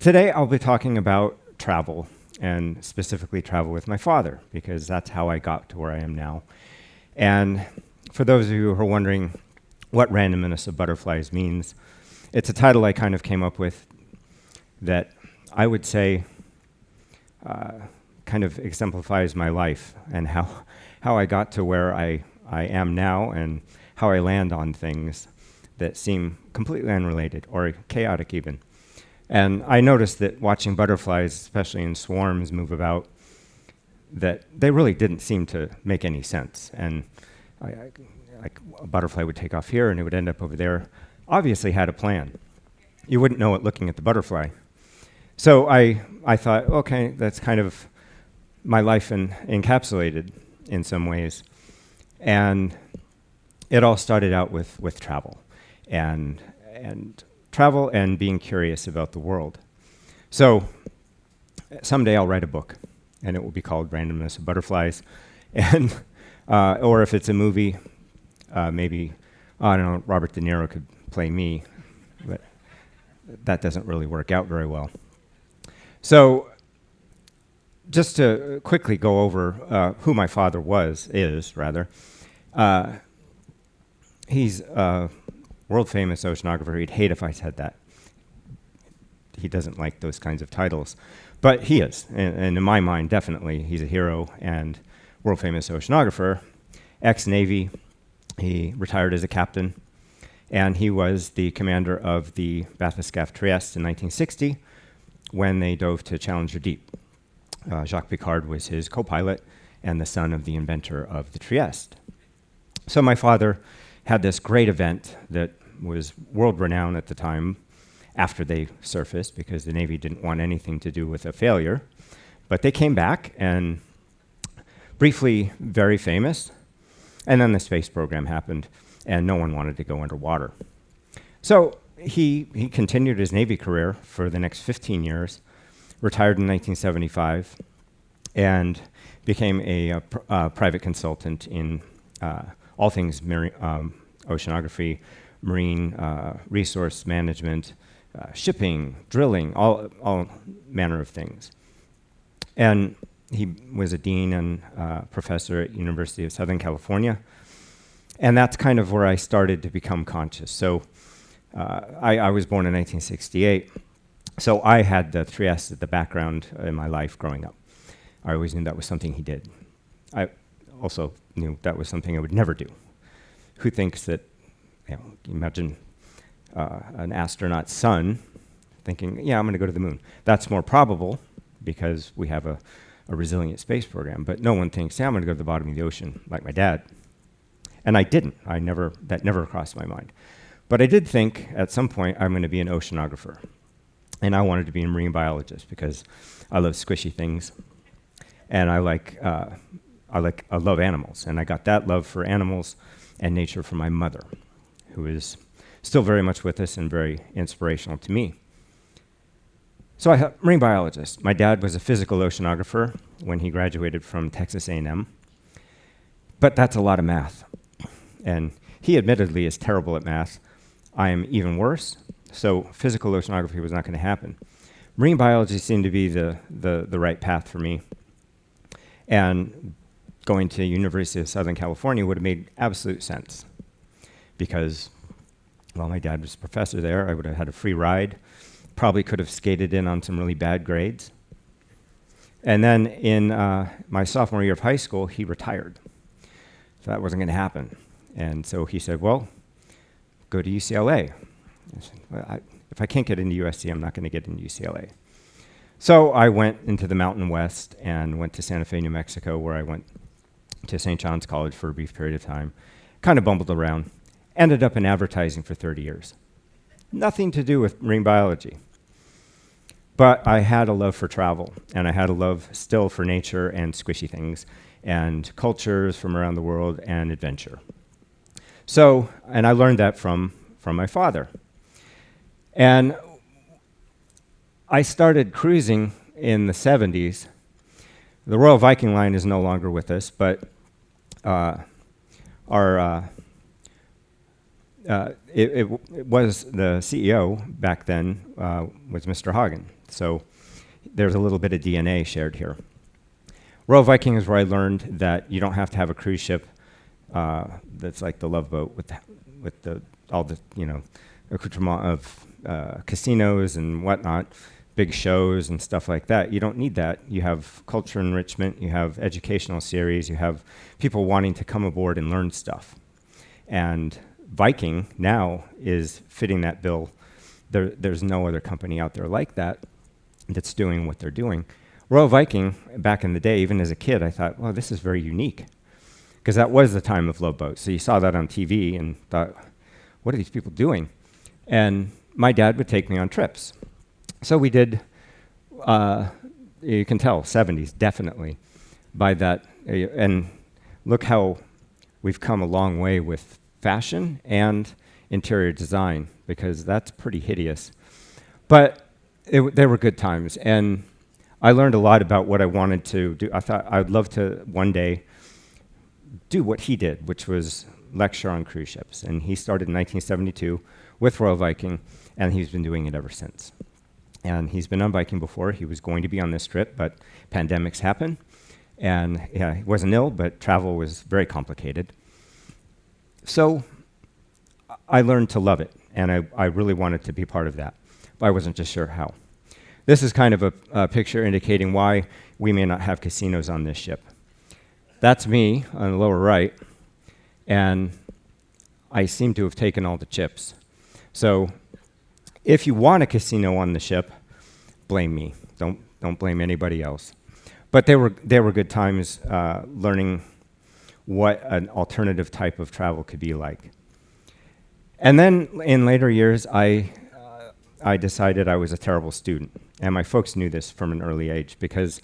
Today I'll be talking about travel, and specifically travel with my father, because that's how I got to where I am now. And for those of you who are wondering what randomness of butterflies means, it's a title I kind of came up with that I would say kind of exemplifies my life and how I got to where I am now and how I land on things that seem completely unrelated or chaotic even. And I noticed that watching butterflies, especially in swarms, move about, that they really didn't seem to make any sense. And like a butterfly would take off here and it would end up over there. Obviously had a plan. You wouldn't know it looking at the butterfly. So I thought, okay, that's kind of my life encapsulated in some ways. And it all started out with travel and travel and being curious about the world. So someday I'll write a book, and it will be called Randomness of Butterflies. And or if it's a movie, maybe, I don't know, Robert De Niro could play me, but that doesn't really work out very well. So just to quickly go over who my father is. He's a world-famous oceanographer. He'd hate if I said that. He doesn't like those kinds of titles. But he is, and in my mind, definitely, he's a hero and world-famous oceanographer. Ex-Navy, he retired as a captain, and he was the commander of the bathyscaphe Trieste in 1960 when they dove to Challenger Deep. Jacques Piccard was his co-pilot and the son of the inventor of the Trieste. So my father had this great event that was world-renowned at the time after they surfaced, because the Navy didn't want anything to do with a failure. But they came back and briefly very famous, and then the space program happened and no one wanted to go underwater. So he continued his Navy career for the next 15 years, retired in 1975, and became a private consultant in all things oceanography, marine resource management, shipping, drilling, all manner of things. And he was a dean and professor at University of Southern California. And that's kind of where I started to become conscious. So I was born in 1968. So I had the Trieste at the background in my life growing up. I always knew that was something he did. I also knew that was something I would never do. Who thinks that, imagine an astronaut's son thinking, yeah, I'm going to go to the moon. That's more probable because we have a resilient space program. But no one thinks, yeah, I'm going to go to the bottom of the ocean like my dad. And I didn't. That never crossed my mind. But I did think at some point I'm going to be an oceanographer. And I wanted to be a marine biologist because I love squishy things. And I love animals. And I got that love for animals and nature from my mother, who is still very much with us and very inspirational to me. So I thought, marine biologist. My dad was a physical oceanographer when he graduated from Texas A&M. But that's a lot of math. And he admittedly is terrible at math. I am even worse. So physical oceanography was not going to happen. Marine biology seemed to be the right path for me. And going to University of Southern California would have made absolute sense because, well, my dad was a professor there. I would have had a free ride. Probably could have skated in on some really bad grades. And then in my sophomore year of high school, he retired. So that wasn't going to happen. And so he said, well, go to UCLA. I said, well, if I can't get into USC, I'm not going to get into UCLA. So I went into the Mountain West and went to Santa Fe, New Mexico, where I went to St. John's College for a brief period of time. Kind of bumbled around. Ended up in advertising for 30 years. Nothing to do with marine biology. But I had a love for travel, and I had a love still for nature and squishy things, and cultures from around the world, and adventure. So, and I learned that from my father. And I started cruising in the 70s. The Royal Viking line is no longer with us, but it was the CEO back then was Mr. Hagen. So there's a little bit of DNA shared here. Royal Viking is where I learned that you don't have to have a cruise ship that's like the Love Boat with all the accoutrement of casinos and whatnot, big shows and stuff like that. You don't need that. You have culture enrichment, you have educational series, you have people wanting to come aboard and learn stuff. And Viking now is fitting that bill. There's no other company out there like that that's doing what they're doing. Royal Viking, back in the day, even as a kid, I thought, well, this is very unique. Because that was the time of love boats. So you saw that on TV and thought, what are these people doing? And my dad would take me on trips. So we did, you can tell, 70s, definitely, by that. And look how we've come a long way with fashion and interior design, because that's pretty hideous. But they were good times. And I learned a lot about what I wanted to do. I thought I'd love to one day do what he did, which was lecture on cruise ships. And he started in 1972 with Royal Viking, and he's been doing it ever since. And he's been on Viking before. He was going to be on this trip, but pandemics happen. And yeah, he wasn't ill, but travel was very complicated. So I learned to love it, and I really wanted to be part of that. But I wasn't just sure how. This is kind of a picture indicating why we may not have casinos on this ship. That's me on the lower right, and I seem to have taken all the chips. So if you want a casino on the ship, blame me. Don't blame anybody else. But they were good times learning what an alternative type of travel could be like. And then in later years, I decided I was a terrible student. And my folks knew this from an early age because,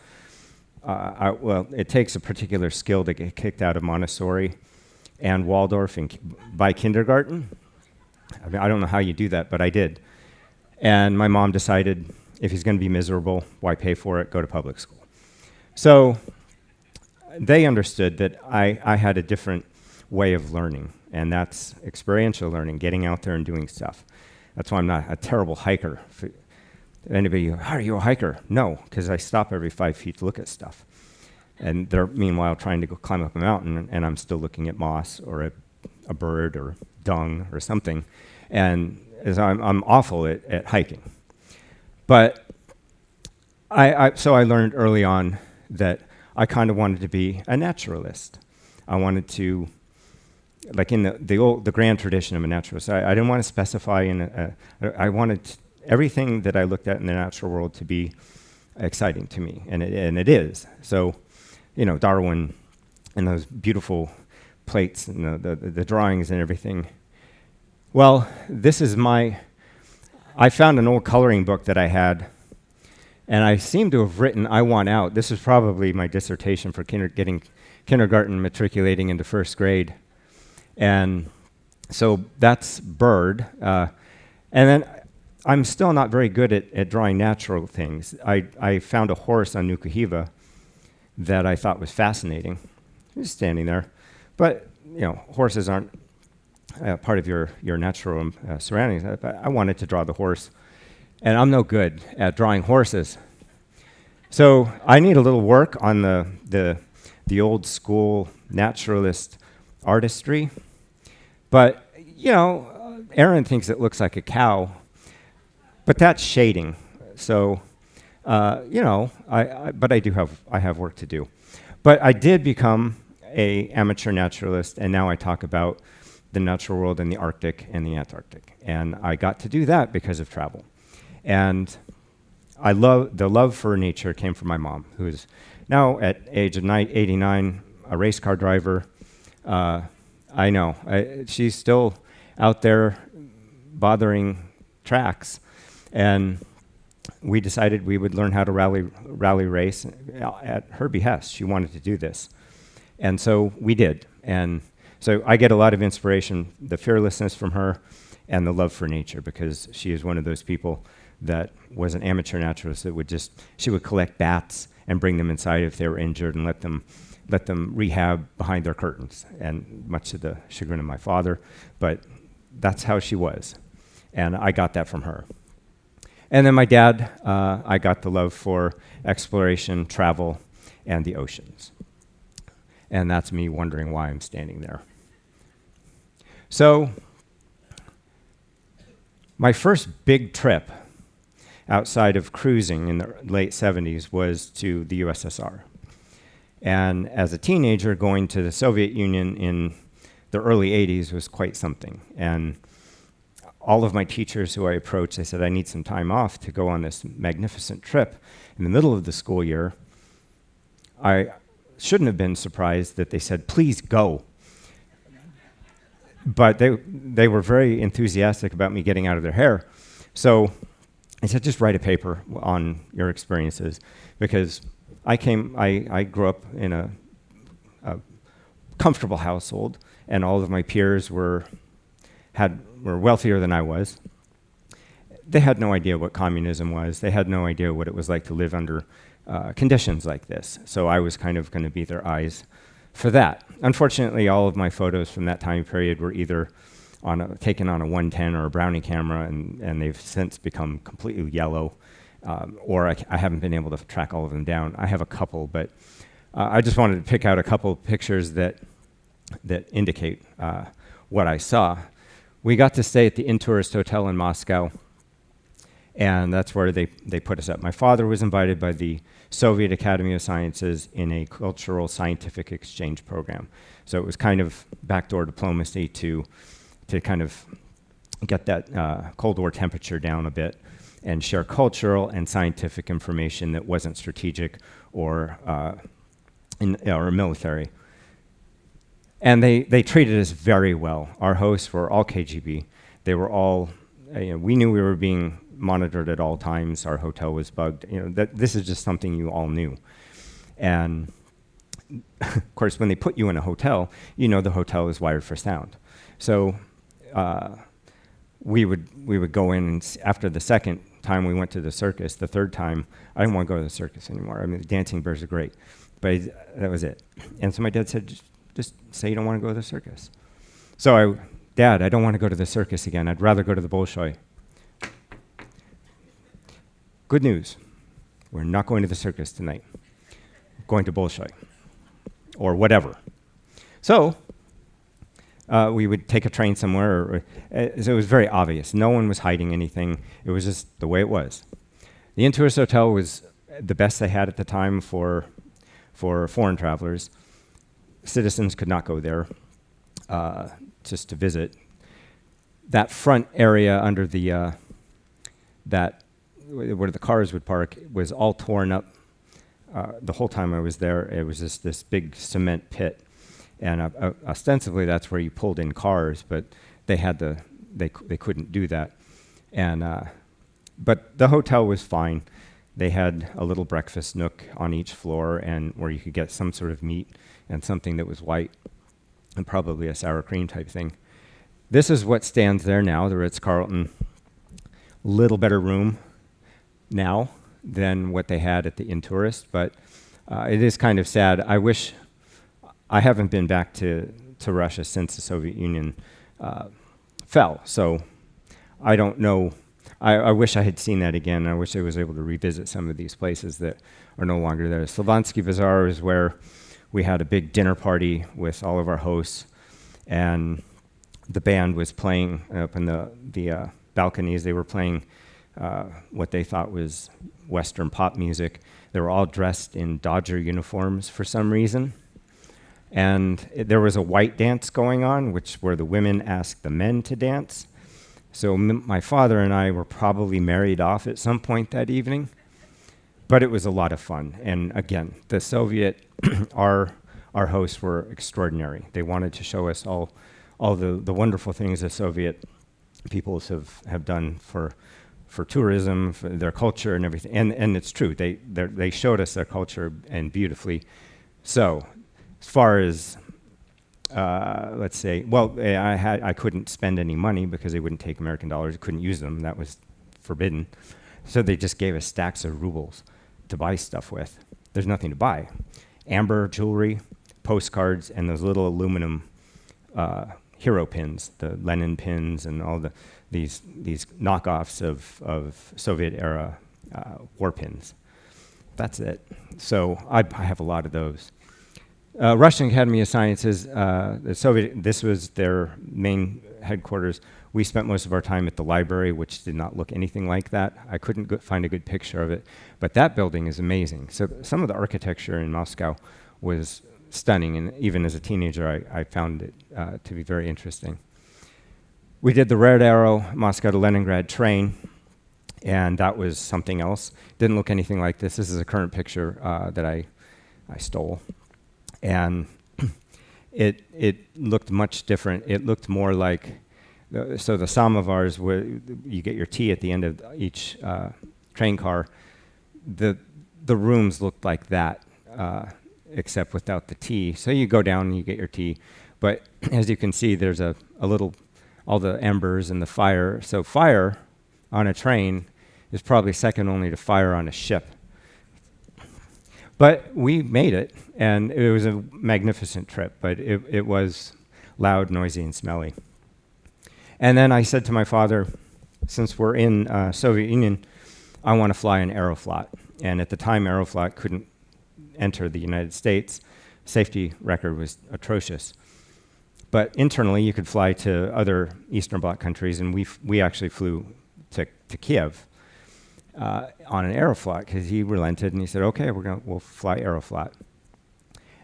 it takes a particular skill to get kicked out of Montessori and Waldorf by kindergarten. I mean, I don't know how you do that, but I did. And my mom decided if he's going to be miserable, why pay for it? Go to public school. So they understood that I had a different way of learning, and that's experiential learning, getting out there and doing stuff. That's why I'm not a terrible hiker. Anybody, how are you a hiker? No, because I stop every 5 feet to look at stuff. And they're, meanwhile, trying to go climb up a mountain, and I'm still looking at moss or a bird or dung or something. And as I'm awful at hiking. But so I learned early on that I kind of wanted to be a naturalist. I wanted to, like in the grand tradition of a naturalist, I didn't want to specify I wanted everything that I looked at in the natural world to be exciting to me, and it is. So, Darwin and those beautiful plates and the drawings and everything. Well, this is I found an old coloring book that I had, and I seem to have written I want out. This is probably my dissertation for getting kindergarten, matriculating into first grade. And so that's bird. And then I'm still not very good at drawing natural things. I found a horse on Nukuhiva that I thought was fascinating. Just standing there. But, horses aren't part of your natural surroundings. I wanted to draw the horse, and I'm no good at drawing horses. So I need a little work on the old school naturalist artistry. But, Aaron thinks it looks like a cow, but that's shading. So, but I have work to do. But I did become an amateur naturalist, and now I talk about the natural world in the Arctic and the Antarctic. And I got to do that because of travel. And the love for nature came from my mom, who is now at age of 89, a race car driver. I know, she's still out there bothering tracks. And we decided we would learn how to rally race at her behest. She wanted to do this. And so we did. And so I get a lot of inspiration, the fearlessness from her and the love for nature, because she is one of those people that was an amateur naturalist that she would collect bats and bring them inside if they were injured and let them rehab behind their curtains, and much to the chagrin of my father, but that's how she was. And I got that from her. And then my dad, I got the love for exploration, travel, and the oceans. And that's me wondering why I'm standing there. So, my first big trip outside of cruising in the late 70s was to the USSR. And as a teenager, going to the Soviet Union in the early 80s was quite something. And all of my teachers who I approached, they said, I need some time off to go on this magnificent trip in the middle of the school year. I shouldn't have been surprised that they said, please go. But they were very enthusiastic about me getting out of their hair. So I said, just write a paper on your experiences, because I grew up in a comfortable household, and all of my peers were wealthier than I was. They had no idea what communism was. They had no idea what it was like to live under conditions like this. So I was kind of going to be their eyes for that. Unfortunately, all of my photos from that time period were either taken on a 110 or a Brownie camera, and they've since become completely yellow, or I haven't been able to track all of them down. I have a couple, but I just wanted to pick out a couple of pictures that indicate what I saw. We got to stay at the Intourist Hotel in Moscow, and that's where they put us up. My father was invited by the Soviet Academy of Sciences in a cultural scientific exchange program. So it was kind of backdoor diplomacy to kind of get that Cold War temperature down a bit and share cultural and scientific information that wasn't strategic or military. And they treated us very well. Our hosts were all KGB. They were all, we knew we were being monitored at all times. Our hotel was bugged. This is just something you all knew. And of course, when they put you in a hotel, the hotel is wired for sound. So we would go in, and after the second time we went to the circus, the third time, I didn't want to go to the circus anymore. I mean, the dancing bears are great, but that was it. And so my dad said, just say you don't want to go to the circus. So Dad, I don't want to go to the circus again. I'd rather go to the Bolshoi. Good news. We're not going to the circus tonight. We're going to Bolshoi, or whatever. So we would take a train somewhere. So it was very obvious. No one was hiding anything. It was just the way it was. The Intourist Hotel was the best they had at the time for foreign travelers. Citizens could not go there just to visit. That front area under where the cars would park was all torn up. The whole time I was there, it was just this big cement pit. And ostensibly, that's where you pulled in cars, but they couldn't do that. And but the hotel was fine. They had a little breakfast nook on each floor, and where you could get some sort of meat and something that was white, and probably a sour cream type thing. This is what stands there now, the Ritz-Carlton. Little better room now than what they had at the Intourist, but it is kind of sad. I haven't been back to Russia since the Soviet Union fell, so I don't know. I wish I had seen that again. I wish I was able to revisit some of these places that are no longer there. Slavansky Bazaar is where we had a big dinner party with all of our hosts, and the band was playing up in the balconies. They were playing what they thought was Western pop music. They were all dressed in Dodger uniforms for some reason. And there was a white dance going on, where the women asked the men to dance. So my father and I were probably married off at some point that evening. But it was a lot of fun. And again, the Soviet, our hosts were extraordinary. They wanted to show us all the wonderful things the Soviet peoples have done for tourism, for their culture and everything. And it's true. They showed us their culture, and beautifully so. As far as, let's say, I couldn't spend any money because they wouldn't take American dollars. I couldn't use them. That was forbidden. So they just gave us stacks of rubles to buy stuff with. There's nothing to buy. Amber jewelry, postcards, and those little aluminum hero pins, the Lenin pins, and all these knockoffs of Soviet-era war pins. That's it. So I have a lot of those. Russian Academy of Sciences, this was their main headquarters. We spent most of our time at the library, which did not look anything like that. I couldn't find a good picture of it, but that building is amazing. So some of the architecture in Moscow was stunning, and even as a teenager, I found it to be very interesting. We did the Red Arrow Moscow to Leningrad train, and that was something else. Didn't look anything like this. This is a current picture that I stole. And it looked much different. It looked more like, so the samovars, where you get your tea at the end of each train car, the rooms looked like that, except without the tea. So you go down and you get your tea. But as you can see, there's a little, all the embers and the fire. So fire on a train is probably second only to fire on a ship. But we made it, and it was a magnificent trip, but it was loud, noisy, and smelly. And then I said to my father, since we're in Soviet Union, I want to fly an Aeroflot. And at the time, Aeroflot couldn't enter the United States. Safety record was atrocious. But internally, you could fly to other Eastern Bloc countries, and we actually flew to Kiev on an Aeroflot, because he relented and he said, "Okay, we'll fly Aeroflot."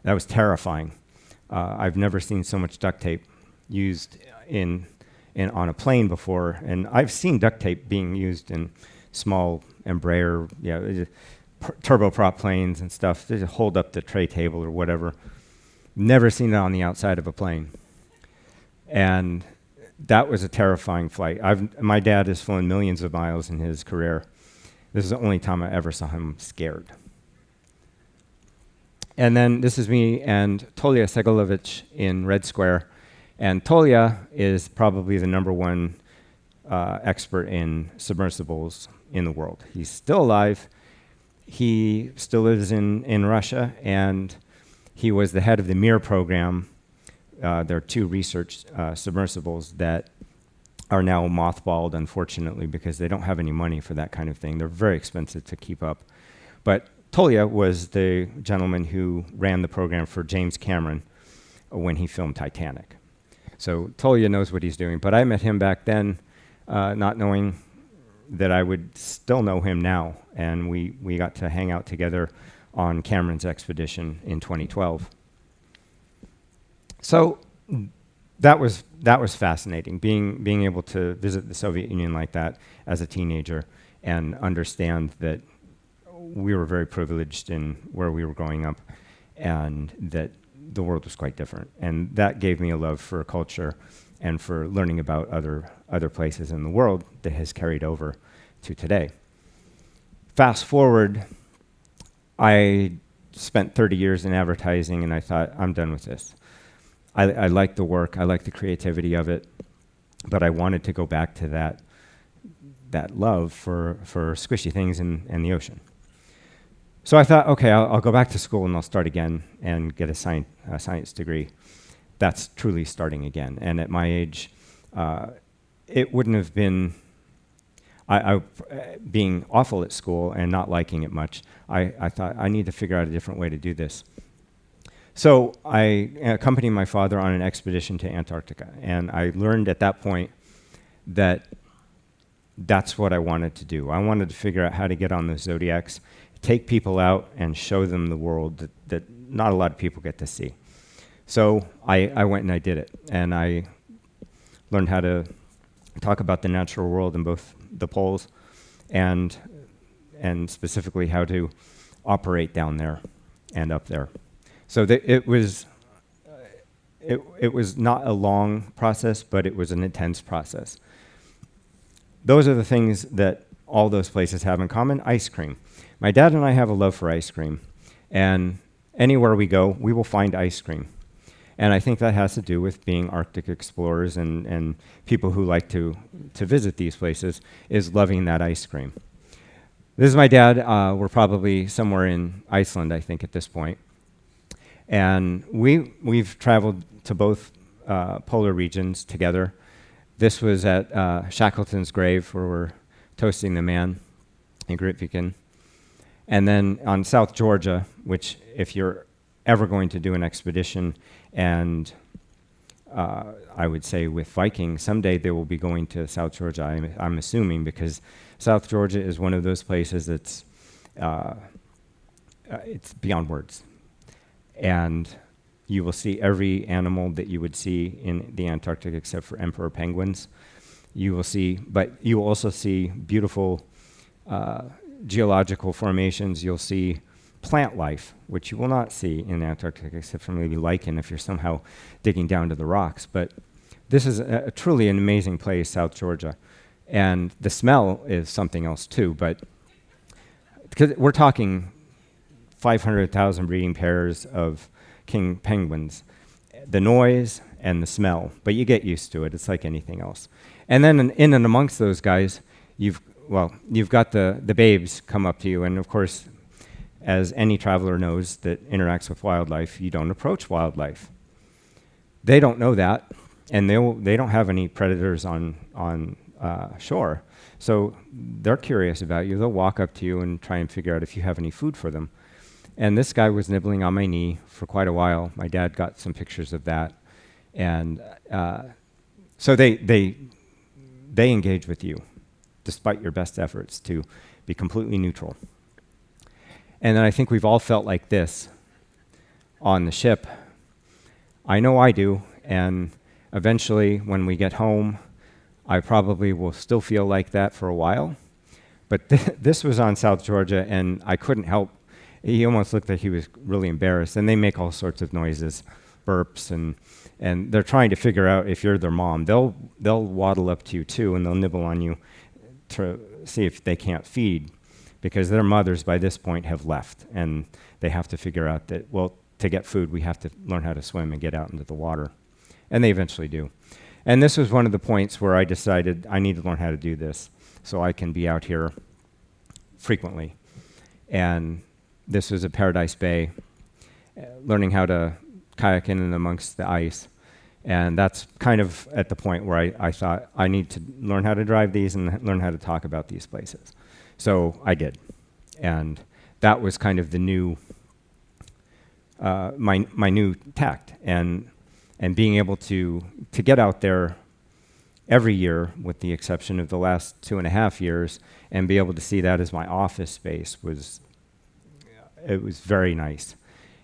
That was terrifying. I've never seen so much duct tape used on a plane before, and I've seen duct tape being used in small Embraer, turboprop planes and stuff. They just hold up the tray table or whatever. Never seen it on the outside of a plane. And that was a terrifying flight. My dad has flown millions of miles in his career. This is the only time I ever saw him scared. And then this is me and Tolya Segalovich in Red Square. And Tolya is probably the number one expert in submersibles in the world. He's still alive. He still lives in Russia, and he was the head of the Mir program. There are two research submersibles that are now mothballed, unfortunately, because they don't have any money for that kind of thing. They're very expensive to keep up. But Tolya was the gentleman who ran the program for James Cameron when he filmed Titanic. So Tolya knows what he's doing. But I met him back then, not knowing that I would still know him now. And we got to hang out together on Cameron's expedition in 2012. So that was fascinating, being able to visit the Soviet Union like that as a teenager and understand that we were very privileged in where we were growing up, and that the world was quite different. And that gave me a love for culture and for learning about other places in the world that has carried over to today. Fast forward, I spent 30 years in advertising, and I thought, I'm done with this. I like the work, I like the creativity of it, but I wanted to go back to that love for squishy things in the ocean. So I thought, okay, I'll go back to school and I'll start again and get a science degree. That's truly starting again. And at my age, it wouldn't have been, being awful at school and not liking it much, I thought I need to figure out a different way to do this. So I accompanied my father on an expedition to Antarctica, and I learned at that point that that's what I wanted to do. I wanted to figure out how to get on the Zodiacs, take people out and show them the world that not a lot of people get to see. So I went and I did it, and I learned how to talk about the natural world in both the poles and specifically how to operate down there and up there. So it was not a long process, but it was an intense process. Those are the things that all those places have in common. Ice cream. My dad and I have a love for ice cream, and anywhere we go, we will find ice cream. And I think that has to do with being Arctic explorers and people who like to visit these places, is loving that ice cream. This is my dad. We're probably somewhere in Iceland, I think, at this point. And we've traveled to both polar regions together. This was at Shackleton's grave, where we're toasting the man in Grytviken. And then on South Georgia, which if you're ever going to do an expedition, and I would say with Viking, someday they will be going to South Georgia, I'm assuming, because South Georgia is one of those places that's it's beyond words. And you will see every animal that you would see in the Antarctic except for emperor penguins. You will see, but you will also see beautiful geological formations. You'll see plant life, which you will not see in Antarctica except for maybe lichen if you're somehow digging down to the rocks. But this is truly an amazing place, South Georgia. And the smell is something else too, but because we're talking 500,000 breeding pairs of king penguins, the noise and the smell, but you get used to it. It's like anything else. And then in and amongst those guys, you've got the babes come up to you, and of course, as any traveler knows that interacts with wildlife, you don't approach wildlife. They don't know that, and they don't have any predators on shore, so they're curious about you. They'll walk up to you and try and figure out if you have any food for them. And this guy was nibbling on my knee for quite a while. My dad got some pictures of that. And so they engage with you, despite your best efforts to be completely neutral. And then I think we've all felt like this on the ship. I know I do. And eventually, when we get home, I probably will still feel like that for a while. But this was on South Georgia, and I couldn't help. He almost looked like he was really embarrassed. And they make all sorts of noises, burps, and they're trying to figure out if you're their mom. They'll waddle up to you too, and they'll nibble on you to see if they can't feed, because their mothers by this point have left, and they have to figure out that, well, to get food, we have to learn how to swim and get out into the water. And they eventually do. And this was one of the points where I decided I need to learn how to do this so I can be out here frequently. And this was at Paradise Bay, learning how to kayak in and amongst the ice. And that's kind of at the point where I thought I need to learn how to drive these and learn how to talk about these places. So I did. And that was kind of the new, my new tact. And being able to get out there every year, with the exception of the last 2.5 years, and be able to see that as my office space was very nice.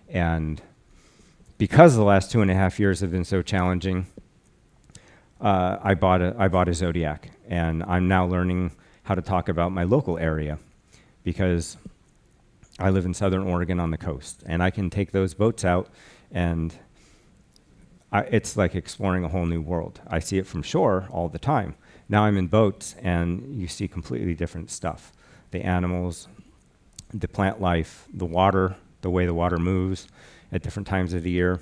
And because the last 2.5 years have been so challenging, I bought a Zodiac, and I'm now learning how to talk about my local area, because I live in Southern Oregon on the coast, and I can take those boats out, and it's like exploring a whole new world. I see it from shore all the time. Now I'm in boats, and you see completely different stuff. The animals, the plant life, the water, the way the water moves at different times of the year.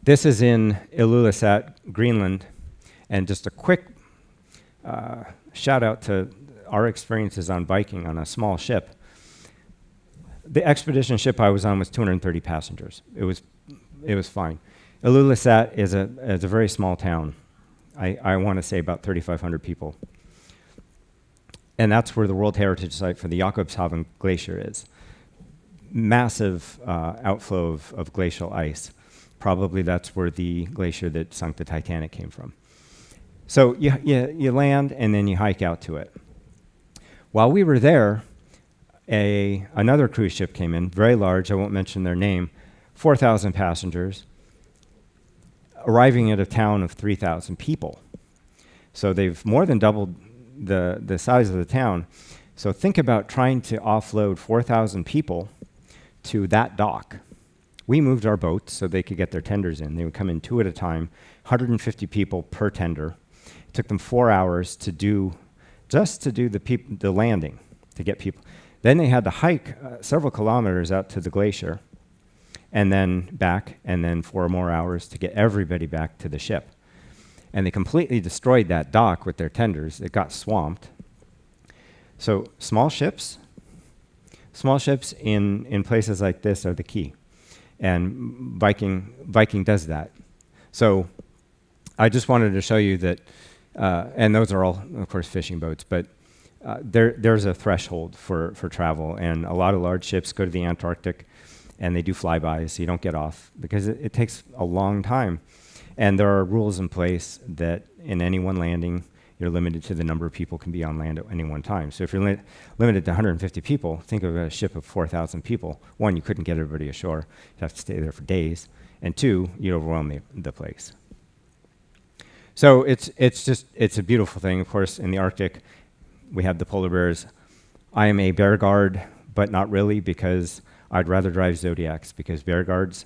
This is in Ilulissat, Greenland, and just a quick shout out to our experiences on Viking on a small ship. The expedition ship I was on was 230 passengers. It was fine. Ilulissat is a very small town. I want to say about 3,500 people. And that's where the World Heritage Site for the Jakobshavn Glacier is. Massive outflow of glacial ice. Probably that's where the glacier that sunk the Titanic came from. So you land, and then you hike out to it. While we were there, another cruise ship came in, very large, I won't mention their name, 4,000 passengers, arriving at a town of 3,000 people. So they've more than doubled the size of the town. So think about trying to offload 4,000 people to that dock. We moved our boats so they could get their tenders in. They would come in 2 at a time, 150 people per tender. It took them 4 hours to do the landing, to get people. Then they had to hike several kilometers out to the glacier, and then back, and then 4 more hours to get everybody back to the ship. And they completely destroyed that dock with their tenders. It got swamped. So small ships in places like this are the key. And Viking does that. So I just wanted to show you that And those are all, of course, fishing boats. But there's a threshold for travel. And a lot of large ships go to the Antarctic, and they do flybys, so you don't get off, because it takes a long time. And there are rules in place that in any one landing, you're limited to the number of people can be on land at any one time. So if you're limited to 150 people, think of a ship of 4,000 people. One, you couldn't get everybody ashore. You'd have to stay there for days. And two, you'd overwhelm the place. So it's a beautiful thing. Of course, in the Arctic, we have the polar bears. I am a bear guard, but not really, because I'd rather drive Zodiacs, because bear guards,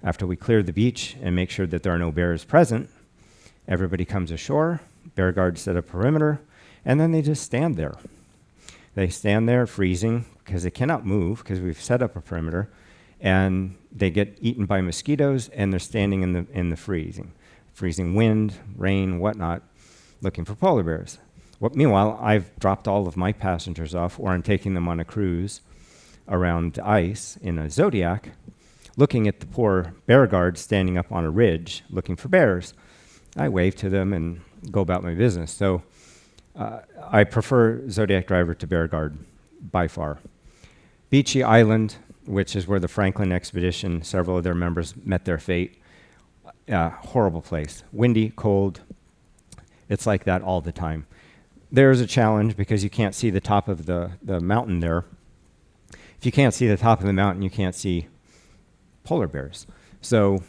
after we clear the beach and make sure that there are no bears present, everybody comes ashore, bear guards set a perimeter, and then they just stand there. They stand there freezing because they cannot move because we've set up a perimeter, and they get eaten by mosquitoes, and they're standing in the freezing wind, rain, whatnot, looking for polar bears. Meanwhile, I've dropped all of my passengers off, or I'm taking them on a cruise around the ice in a Zodiac, looking at the poor bear guards standing up on a ridge looking for bears. I wave to them and go about my business. So I prefer Zodiac driver to bear guard by far. Beachy Island, which is where the Franklin expedition, several of their members met their fate. Horrible place. Windy, cold. It's like that all the time. There's a challenge because you can't see the top of the mountain there. If you can't see the top of the mountain, you can't see polar bears. So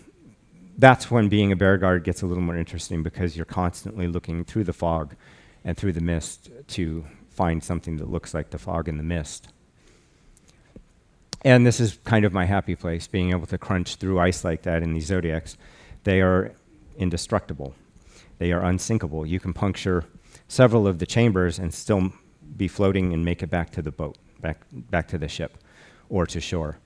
that's when being a bear guard gets a little more interesting, because you're constantly looking through the fog and through the mist to find something that looks like the fog and the mist. And this is kind of my happy place, being able to crunch through ice like that in these Zodiacs. They are indestructible. They are unsinkable. You can puncture several of the chambers and still be floating and make it back to the boat, back to the ship or to shore.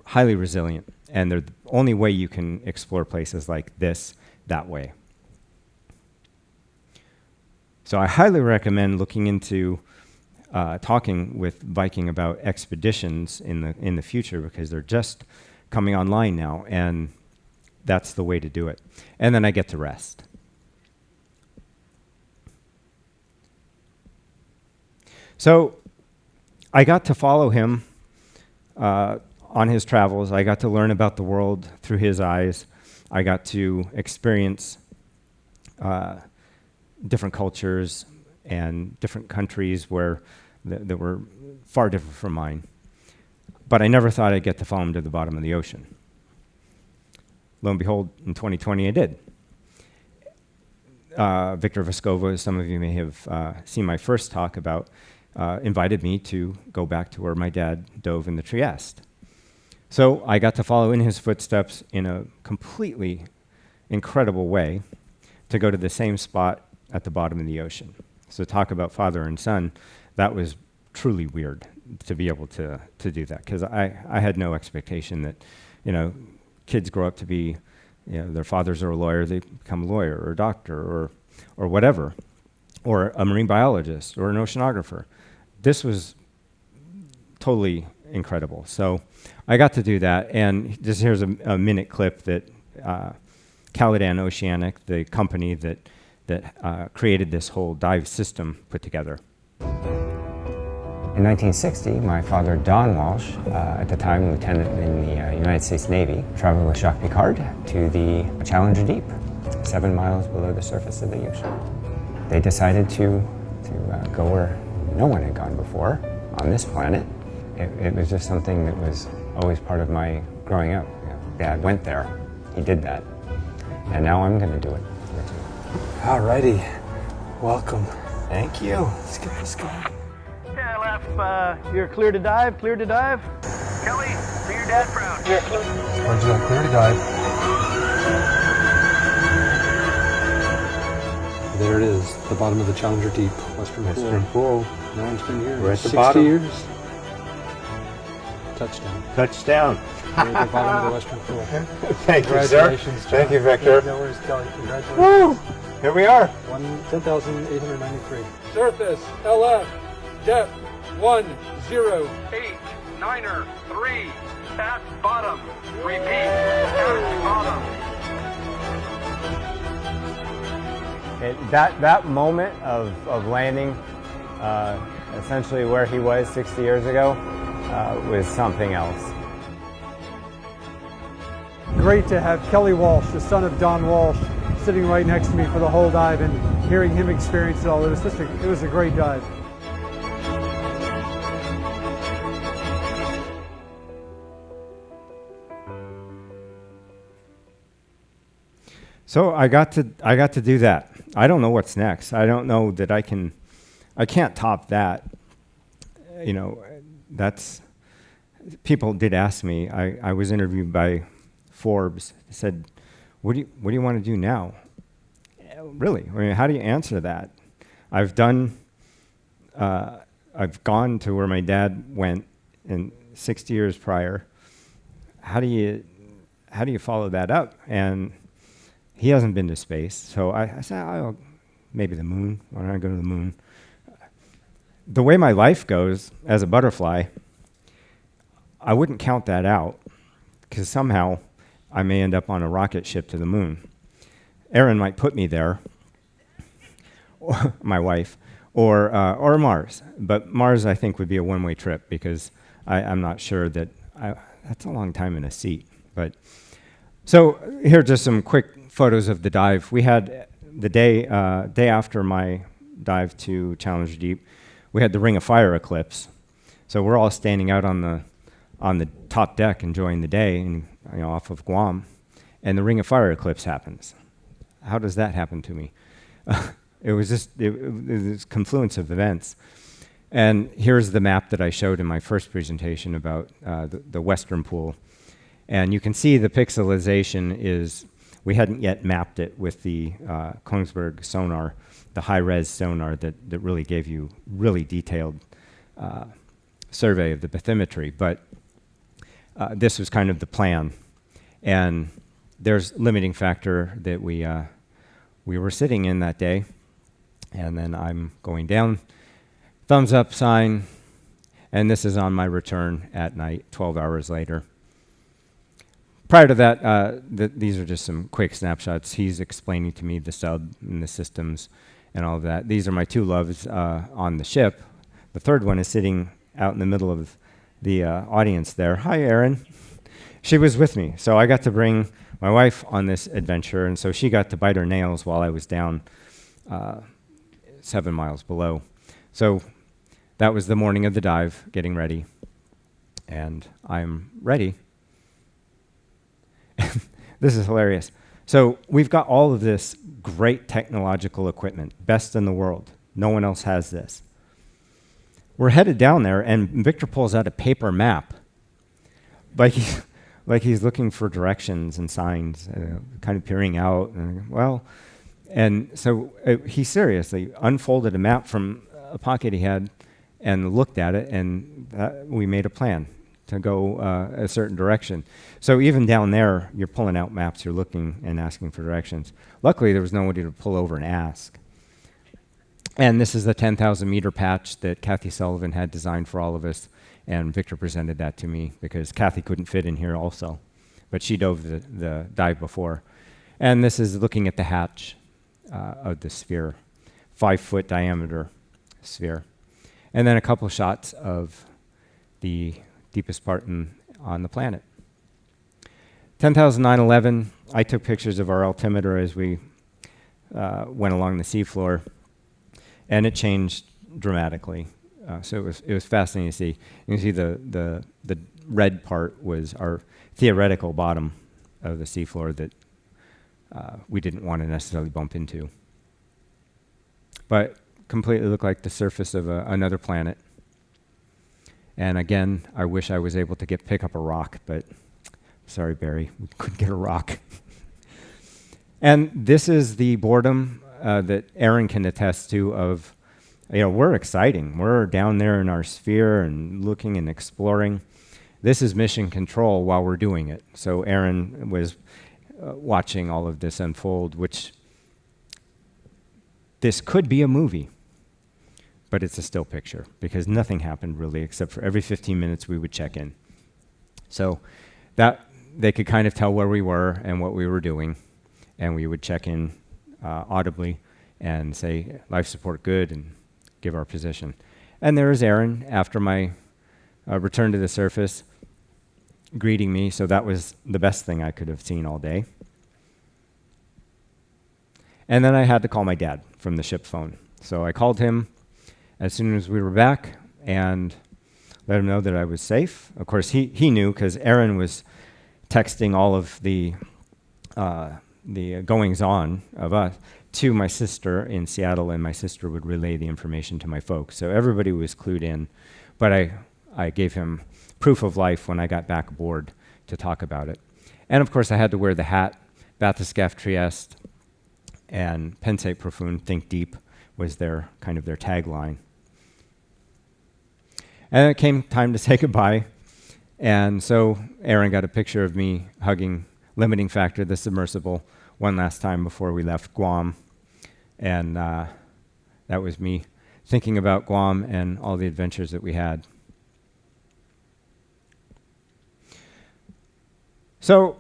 Highly resilient, and they're the only way you can explore places like this that way. So I highly recommend looking into talking with Viking about expeditions in the future, because they're just coming online now, and that's the way to do it. And then I get to rest. So I got to follow him on his travels. I got to learn about the world through his eyes. I got to experience different cultures and different countries where that were far different from mine. But I never thought I'd get to follow him to the bottom of the ocean. Lo and behold, in 2020, I did. Victor Vescova, as some of you may have seen my first talk about, invited me to go back to where my dad dove in the Trieste. So I got to follow in his footsteps in a completely incredible way to go to the same spot at the bottom of the ocean. So talk about father and son, that was truly weird to be able to do that, because I had no expectation that, kids grow up to be, their fathers are a lawyer, they become a lawyer or a doctor or whatever, or a marine biologist or an oceanographer. This was totally incredible. So I got to do that, and just here's a minute clip that Caladan Oceanic, the company that created this whole dive system, put together. In 1960, my father, Don Walsh, at the time lieutenant in the United States Navy, traveled with Jacques Picard to the Challenger Deep, 7 miles below the surface of the ocean. They decided to go where no one had gone before on this planet. It was just something that was always part of my growing up. Dad went there, he did that, and now I'm going to do it. Alrighty, welcome. Thank you. Let's get this going. Yeah, LF, you're clear to dive, clear to dive. Kelly, do your dad proud. Roger, clear to dive. There it is, the bottom of the Challenger Deep, Western Pool. No one's been here We're at the 60 bottom. years. Touchdown. Touchdown. We're at the bottom of the Western Pool. Thank you, sir. Congratulations, John. Thank you, Victor. No worries, Kelly. Congratulations. Woo! Here we are. 10,893. Surface, LF, depth, 10893 at bottom. Repeat, at bottom. That moment of landing, essentially where he was 60 years ago, was something else. Great to have Kelly Walsh, the son of Don Walsh, sitting right next to me for the whole dive and hearing him experience it all. It was a great dive. So I got to do that. I don't know what's next. I don't know that I can't top that. You know, people did ask me. I was interviewed by Forbes. They said, what do you want to do now? Really? I mean, how do you answer that? I've gone to where my dad went in 60 years prior. How do you follow that up? And he hasn't been to space, so I said, oh, maybe the moon. Why don't I go to the moon? The way my life goes as a butterfly, I wouldn't count that out, because somehow I may end up on a rocket ship to the moon. Erin might put me there, my wife, or Mars. But Mars, I think, would be a one-way trip, because I'm not sure that that's a long time in a seat. But so here are just some quick photos of the dive. We had the day after my dive to Challenger Deep, we had the Ring of Fire eclipse. So we're all standing out on the top deck enjoying the day, and off of Guam, and the Ring of Fire eclipse happens. How does that happen to me? It was just this confluence of events. And here's the map that I showed in my first presentation about the western pool. And you can see the pixelization is, we hadn't yet mapped it with the Kongsberg sonar, the high-res sonar that really gave you really detailed survey of the bathymetry. But this was kind of the plan. And there's limiting factor that we were sitting in that day. And then I'm going down, thumbs up sign, and this is on my return at night, 12 hours later. Prior to that, these are just some quick snapshots. He's explaining to me the sub and the systems and all of that. These are my two loves on the ship. The third one is sitting out in the middle of the audience there. Hi, Erin. She was with me, so I got to bring my wife on this adventure, and so she got to bite her nails while I was down 7 miles below. So that was the morning of the dive, getting ready, and I'm ready. This is hilarious. So we've got all of this great technological equipment, best in the world. No one else has this. We're headed down there, and Victor pulls out a paper map, like he's looking for directions and signs, kind of peering out. And so he seriously unfolded a map from a pocket he had and looked at it, and we made a plan to go a certain direction. So even down there, you're pulling out maps, you're looking and asking for directions. Luckily, there was nobody to pull over and ask. And this is the 10,000 meter patch that Kathy Sullivan had designed for all of us, and Victor presented that to me because Kathy couldn't fit in here also, but she dove the dive before. And this is looking at the hatch of the sphere, 5-foot diameter sphere. And then a couple shots of the deepest part on the planet. 10,911, I took pictures of our altimeter as we went along the seafloor, and it changed dramatically. So it was fascinating to see. You can see the red part was our theoretical bottom of the seafloor that we didn't want to necessarily bump into. But completely looked like the surface of another planet. And again, I wish I was able to pick up a rock, but sorry, Barry, we couldn't get a rock. And this is the boredom that Erin can attest to of, we're exciting. We're down there in our sphere and looking and exploring. This is mission control while we're doing it. So Erin was watching all of this unfold, which this could be a movie. But it's a still picture because nothing happened really except for every 15 minutes we would check in. So that they could kind of tell where we were and what we were doing, and we would check in audibly and say life support good and give our position. And there is Aaron after my return to the surface greeting me, so that was the best thing I could have seen all day. And then I had to call my dad from the ship phone. So I called him as soon as we were back and let him know that I was safe. Of course, he knew because Aaron was texting all of the goings-on of us to my sister in Seattle, and my sister would relay the information to my folks. So everybody was clued in, but I gave him proof of life when I got back aboard to talk about it. And of course, I had to wear the hat, Bathyscaphe Trieste, and Pensate Profunde, Think Deep, was their kind of their tagline. And it came time to say goodbye, and so Aaron got a picture of me hugging Limiting Factor, the submersible, one last time before we left Guam. And that was me thinking about Guam and all the adventures that we had. So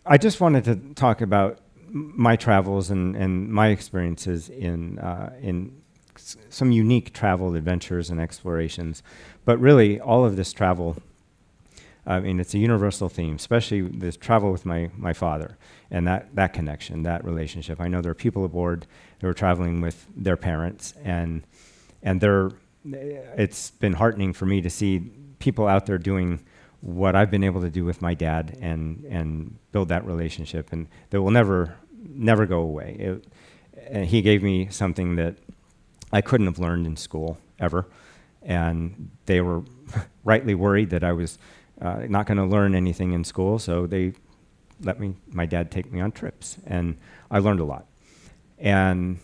I just wanted to talk about my travels and my experiences in some unique travel adventures and explorations. But really, all of this travel, I mean, it's a universal theme, especially this travel with my father and that connection, that relationship. I know there are people aboard who are traveling with their parents, and it's been heartening for me to see people out there doing what I've been able to do with my dad and build that relationship, and that will never go away. And he gave me something that I couldn't have learned in school ever, and they were rightly worried that I was not going to learn anything in school, so they let my dad take me on trips, and I learned a lot. And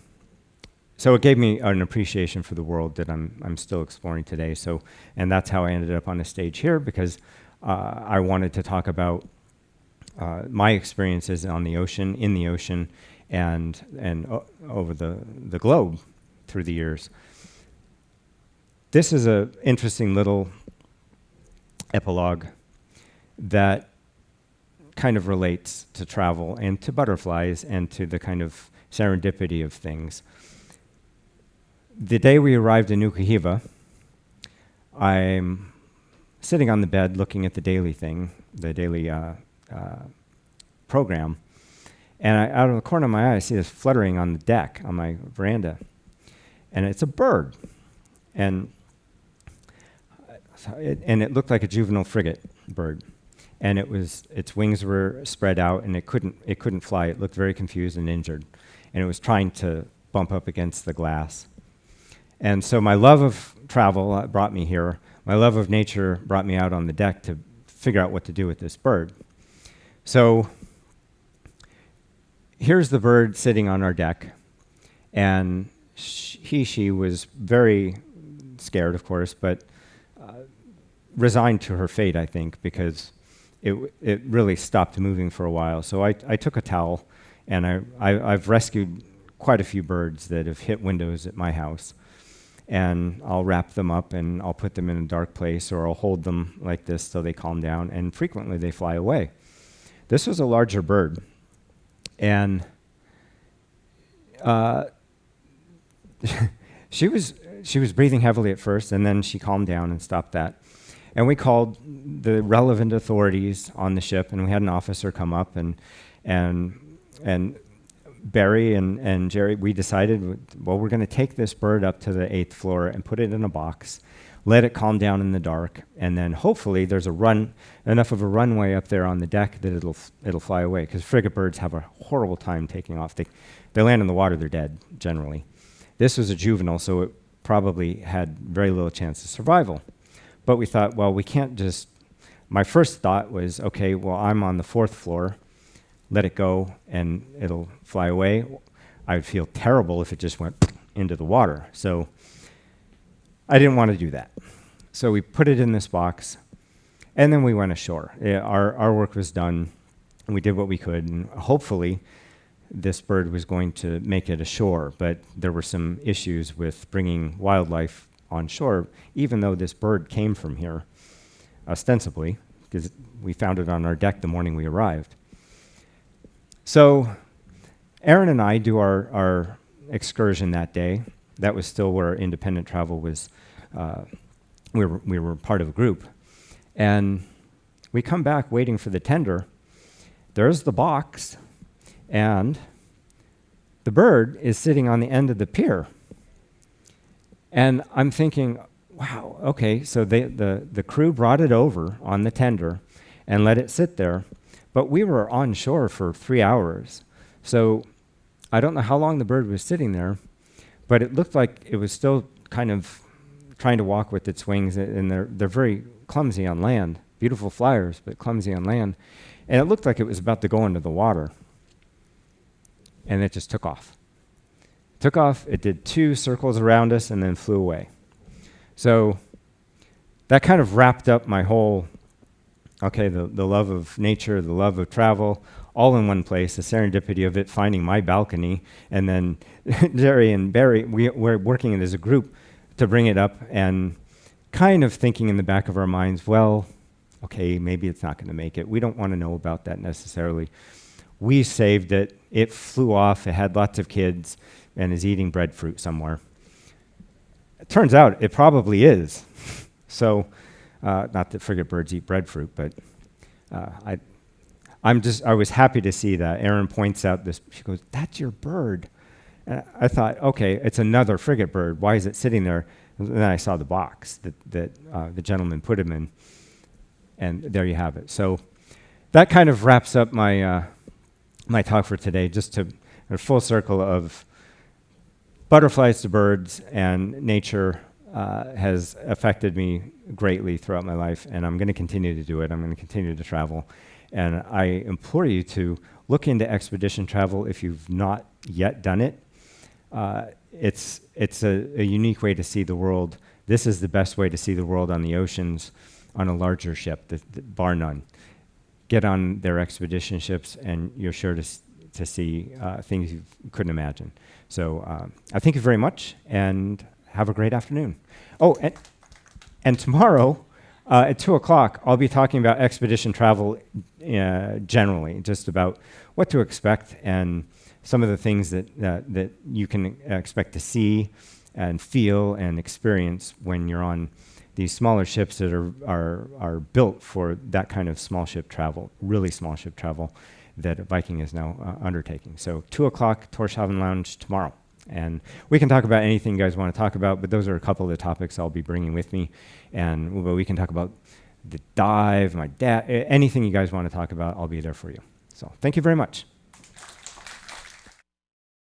so it gave me an appreciation for the world that I'm still exploring today. So, and that's how I ended up on a stage here, because I wanted to talk about my experiences on the ocean, in the ocean, and over the globe through the years. This is an interesting little epilogue that kind of relates to travel and to butterflies and to the kind of serendipity of things. The day we arrived in Nukuhiva, I'm sitting on the bed looking at the daily program, and out of the corner of my eye, I see this fluttering on the deck on my veranda, and it's a bird, and it looked like a juvenile frigate bird, and its wings were spread out, and it couldn't fly. It looked very confused and injured, and it was trying to bump up against the glass. And so my love of travel brought me here. My love of nature brought me out on the deck to figure out what to do with this bird. So here's the bird sitting on our deck, and she was very scared, of course, but resigned to her fate, I think, because it really stopped moving for a while. So I took a towel, and I've rescued quite a few birds that have hit windows at my house. And I'll wrap them up, and I'll put them in a dark place, or I'll hold them like this so they calm down, and frequently they fly away. This was a larger bird, and she was breathing heavily at first, and then she calmed down and stopped that. And we called the relevant authorities on the ship, and we had an officer come up, and Barry and Jerry, we decided, well, we're going to take this bird up to the 8th floor and put it in a box, let it calm down in the dark, and then hopefully there's enough of a runway up there on the deck that it'll fly away, because frigate birds have a horrible time taking off. They land in the water, they're dead, generally. This was a juvenile, so it probably had very little chance of survival. But we thought, well, we can't just... My first thought was, okay, well, I'm on the 4th floor, let it go, and it'll fly away. I would feel terrible if it just went into the water. So I didn't want to do that. So we put it in this box, and then we went ashore. Our work was done, and we did what we could, and hopefully this bird was going to make it ashore, but there were some issues with bringing wildlife on shore, even though this bird came from here, ostensibly, because we found it on our deck the morning we arrived. So Aaron and I do our excursion that day. That was still where independent travel was. We were part of a group. And we come back waiting for the tender. There's the box, and the bird is sitting on the end of the pier. And I'm thinking, wow, okay, so the crew brought it over on the tender and let it sit there, but we were on shore for 3 hours. So I don't know how long the bird was sitting there, but it looked like it was still kind of trying to walk with its wings, and they're very clumsy on land. Beautiful flyers, but clumsy on land. And it looked like it was about to go into the water. And it just took off. Took off, it did 2 circles around us, and then flew away. So that kind of wrapped up my whole, the love of nature, the love of travel, all in one place, the serendipity of it, finding my balcony, and then Jerry and Barry, we're working it as a group to bring it up, and kind of thinking in the back of our minds, well, okay, maybe it's not going to make it. We don't want to know about that necessarily. We saved it. It flew off. It had lots of kids and is eating breadfruit somewhere. It turns out it probably is. So, not that frigate birds eat breadfruit, but I was happy to see that. Erin points out this. She goes, "That's your bird." And I thought, okay, it's another frigate bird. Why is it sitting there? And then I saw the box that the gentleman put him in. And there you have it. So that kind of wraps up my my talk for today, just to a full circle of butterflies to birds, and nature has affected me greatly throughout my life, and I'm going to continue to do it. I'm going to continue to travel. And I implore you to look into expedition travel if you've not yet done it. It's a unique way to see the world. This is the best way to see the world on the oceans, on a larger ship, bar none. Get on their expedition ships, and you're sure to see things you couldn't imagine. So I thank you very much, and have a great afternoon. Oh, and tomorrow at 2 o'clock, I'll be talking about expedition travel generally, just about what to expect and some of the things that you can expect to see and feel and experience when you're on these smaller ships that are built for that kind of small ship travel, really small ship travel that Viking is now undertaking. So 2 o'clock, Torshavn Lounge tomorrow. And we can talk about anything you guys want to talk about, but those are a couple of the topics I'll be bringing with me. And we can talk about the dive, my dad, anything you guys want to talk about, I'll be there for you. So thank you very much.